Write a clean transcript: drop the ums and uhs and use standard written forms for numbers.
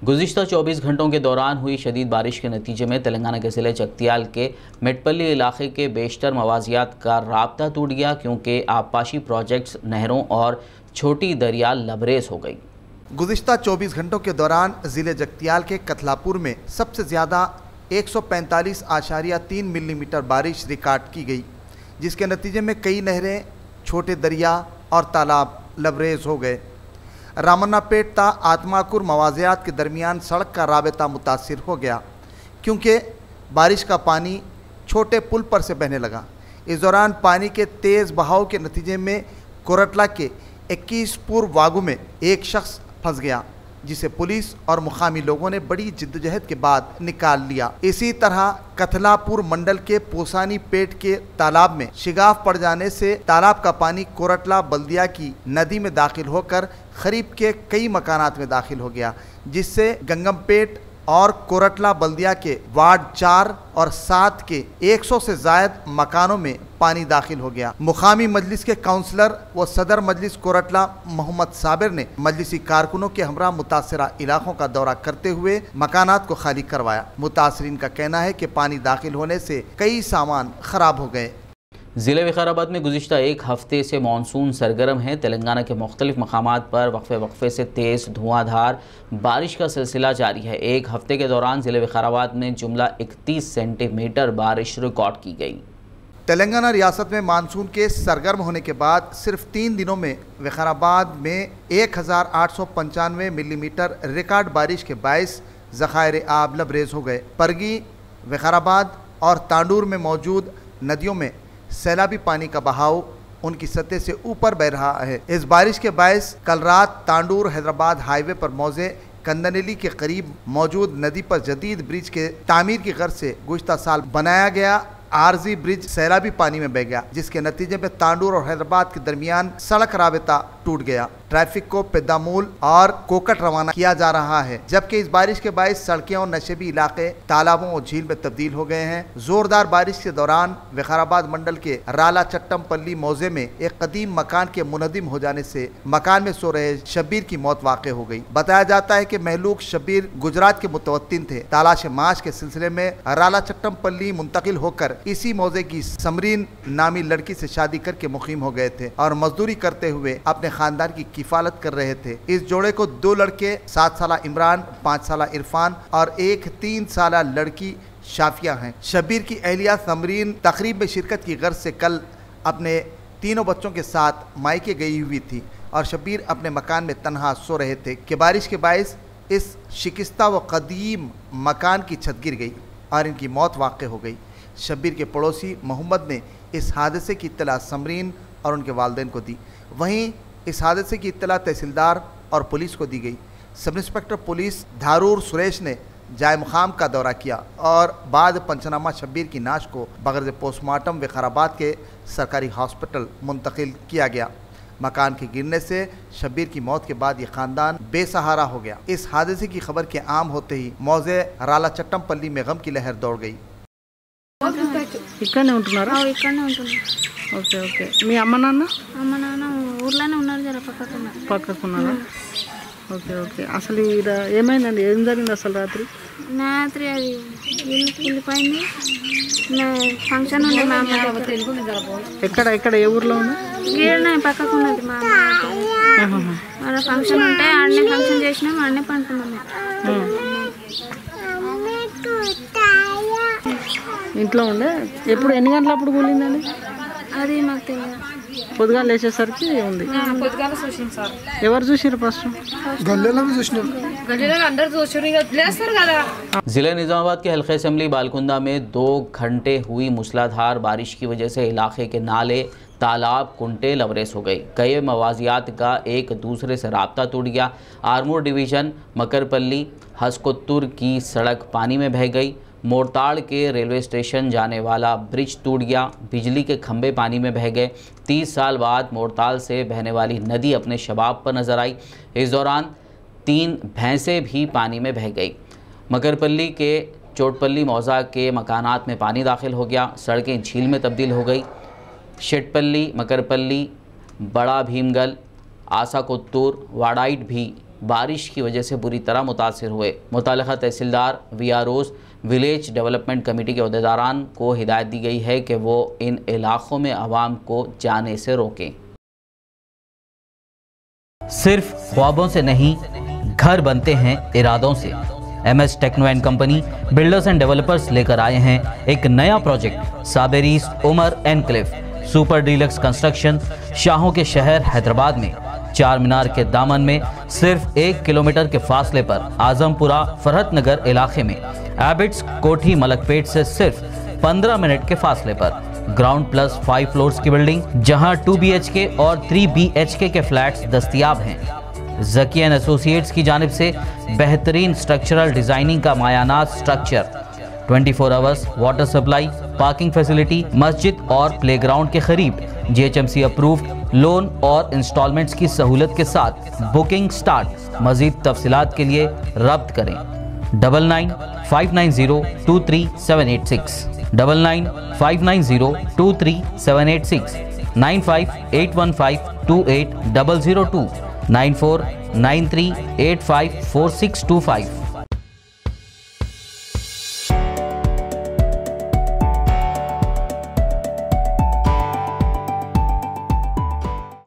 गुज़िश्ता 24 घंटों के दौरान हुई शदीद बारिश के नतीजे में तेलंगाना के ज़िले जगतियाल के मेटपल्ली इलाके के बेशतर मवाजियात का राब्ता टूट गया क्योंकि आबपाशी प्रोजेक्ट्स नहरों और छोटी दरिया लबरेज हो गई। गुज़िश्ता 24 घंटों के दौरान ज़िले जगतियाल के कथलापुर में सबसे ज़्यादा 145.3 मिलीमीटर बारिश रिकॉर्ड की गई, जिसके नतीजे में कई नहरें, छोटे दरिया और तालाब लबरेज हो गए। रामन्नापेट ता आत्माकुर मवाजियात के दरमियान सड़क का राबता मुतासिर हो गया क्योंकि बारिश का पानी छोटे पुल पर से बहने लगा। इस दौरान पानी के तेज़ बहाव के नतीजे में कोरटला के 21 पूर्व वागू में एक शख्स फंस गया, जिसे पुलिस और मुकामी लोगों ने बड़ी जिद्दोजहद के बाद निकाल लिया। इसी तरह कथलापुर मंडल के पोसानी पेट के तालाब में शिगाफ पड़ जाने से तालाब का पानी कोरटला बल्दिया की नदी में दाखिल होकर खरीब के कई मकानात में दाखिल हो गया, जिससे गंगमपेट और कोरटला बल्दिया के वार्ड 4 और 7 के 100 से ज़ायद मकानों में पानी दाखिल हो गया। मुकामी मजलिस के काउंसलर व सदर मजलिस कोरटला मोहम्मद साबिर ने मजलिसी कारकुनों के हमरा मुतासरा इलाकों का दौरा करते हुए मकानात को खाली करवाया। मुतासरीन का कहना है कि पानी दाखिल होने से कई सामान खराब हो गए। ज़िले विकाराबाद में गुज़िश्ता एक हफ़्ते से मानसून सरगर्म है। तेलंगाना के मुख्तलिफ मकामात पर वक्फे से तेज़ धुआंधार बारिश का सिलसिला जारी है। एक हफ़्ते के दौरान ज़िले विकाराबाद में जुमला 31 सेंटीमीटर बारिश रिकॉर्ड की गई। तेलंगाना रियासत में मानसून के सरगर्म होने के बाद सिर्फ 3 दिनों में विकाराबाद में 1895 मिलीमीटर रिकॉर्ड बारिश के बायस ज़खायर आब लबरेज हो गए। परगी, विकाराबाद और तांडूर में मौजूद नदियों में सैलाबी पानी का बहाव उनकी सतह से ऊपर बह रहा है। इस बारिश के बायस कल रात तांडूर हैदराबाद हाईवे पर मौजे कंदनेली के करीब मौजूद नदी पर जदीद ब्रिज के तामीर की गर्ज से गुज़िश्ता साल बनाया गया आरजी ब्रिज सैलाबी पानी में बह गया, जिसके नतीजे में तांडूर और हैदराबाद के दरमियान सड़क राबता टूट गया। ट्रैफिक को पेद्दामूल और कोकट रवाना किया जा रहा है, जबकि इस बारिश के बायस सड़कें और नशेबी इलाके तालाबों और झील में तब्दील हो गए हैं। जोरदार बारिश के दौरान विकाराबाद मंडल के राला चट्टमपल्ली मौजे में एक कदीम मकान के मुनदिम हो जाने से मकान में सो रहे शब्बीर की मौत वाक़ हो गई। बताया जाता है कि महलूक शब्बीर गुजरात के मुतवत्तिन थे। तलाश माश के सिलसिले में राला चट्टमपल्ली मुंतकिल होकर इसी मौजे की समरीन नामी लड़की से शादी करके मुकीम हो गए थे और मजदूरी करते हुए अपने खानदान की किफालत कर रहे थे। इस जोड़े को 2 लड़के 7 साला इमरान, 5 साला इरफान और एक 3 साला लड़की शाफिया हैं। शब्बीर की अहलिया समरीन तकरीब में शिरकत की गर्ज से कल अपने तीनों बच्चों के साथ मायके गई हुई थी और शब्बीर अपने मकान में तन्हा सो रहे थे कि बारिश के बायस इस शिकस्ता व कदीम मकान की छत गिर गई और इनकी मौत वाक़ हो गई। शब्बीर के पड़ोसी मोहम्मद ने इस हादसे की इत्तला समरीन और उनके वालिदैन को दी। वहीं इस हादसे की इत्तला तहसीलदार और पुलिस को दी गई। Sub inspector police Dharur Suresh ने जाए मुकाम का दौरा किया और बाद पंचनामा शब्बीर की नाश को बगैर पोस्टमार्टम विकाराबाद के सरकारी हॉस्पिटल मुंतकिल किया गया। मकान के गिरने से शब्बीर की मौत के बाद ये ख़ानदान बेसहारा हो गया। इस हादसे की खबर के आम होते ही मौजे राला चट्टमपल्ली में गम की लहर दौड़ गई। ఇక్కడనే ఉంటున్నారా? ఇక్కడనే ఉంటున్నా. Okay okay. మీ అమ్మ నాన్న ఊర్లోనే ఉన్నారు, జర పక్కకున్నారా? Okay okay. అసలు ఇక్కడ ఏమైందండి? ఏం జరిగింది అసలు రాత్రి? రాత్రి అది ఇల్లు కూలిపోయింది. ఫంక్షన్ ఉండే మా అమ్మ. ఎక్కడ ఎక్కడ ఏ ఊర్లో ఉంది? గీడనే పక్కకు ఉన్నది మా అమ్మ. అలా ఫంక్షన్ ఉంటే ఆడనే ఫంక్షన్ చేసినాం, ఆడనే పండుకున్నాం. ఇంట్లో ఉండే. ఎప్పుడు ఎన్ని గంటలప్పుడు కూలిందండి? అది మాకు తెలియదు. పొద్దుగాల లేచేసరికి ఉంది. ఎవరు చూసారు ఫస్ట్? ज़िले निज़ामाबाद के हल्के असम्बली बालकुंदा में 2 घंटे हुई मूसलाधार बारिश की वजह से इलाके के नाले, तालाब, कुंटे लबरेज हो गई। कई मवाजियात का एक दूसरे से राब्ता टूट गया। आरमूर डिवीज़न मकरपल्ली हसकोत्तुर की सड़क पानी में बह गई। मोरताड़ के रेलवे स्टेशन जाने वाला ब्रिज टूट गया। बिजली के खंभे पानी में बह गए। 30 साल बाद मोरताड़ से बहने वाली नदी अपने शबाब पर नजर आई। इस दौरान 3 भैंसें भी पानी में बह गई। मकरपल्ली के चोटपल्ली मौजा के मकानात में पानी दाखिल हो गया। सड़कें झील में तब्दील हो गई। शेटपल्ली, मकरपल्ली, बड़ा भीमगल, आसा कोत्तूर, वाडाइट भी बारिश की वजह से बुरी तरह मुतासिर हुए। मुतल्लिक़ा तहसीलदार, VROs, विलेज डेवलपमेंट कमेटी के अहदेदारान को हिदायत दी गई है कि वो इन इलाक़ों में आवाम को जाने से रोकें। सिर्फ ख्वाबों से नहीं, घर बनते हैं इरादों से। MS techno and company builders and developers लेकर आए हैं एक नया प्रोजेक्ट, साबेरीज Umar enclave super deluxe construction, शाहों के शहर हैदराबाद में। चार मीनार के दामन में सिर्फ 1 किलोमीटर के फासले पर आजमपुरा फरहत नगर इलाके में, एबिट्स कोठी मलकपेट से सिर्फ 15 मिनट के फासले पर ग्राउंड प्लस 5 फ्लोर्स की बिल्डिंग, जहां 2 BHK और 3 BHK के फ्लैट्स दस्तयाब हैं। ज़की एंड एसोसिएट्स की जानिब से बेहतरीन स्ट्रक्चरल डिजाइनिंग का मायानात structure, 24 hours water supply, parking facility, मस्जिद और प्लेग्राउंड के करीब, GHMC अप्रूव्ड लोन और इंस्टॉलमेंट्स की सहूलत के साथ बुकिंग स्टार्ट। मजीद तफसीलात के लिए रब्त करें 9959023786, 9959023786, 9581528002, 9493854625।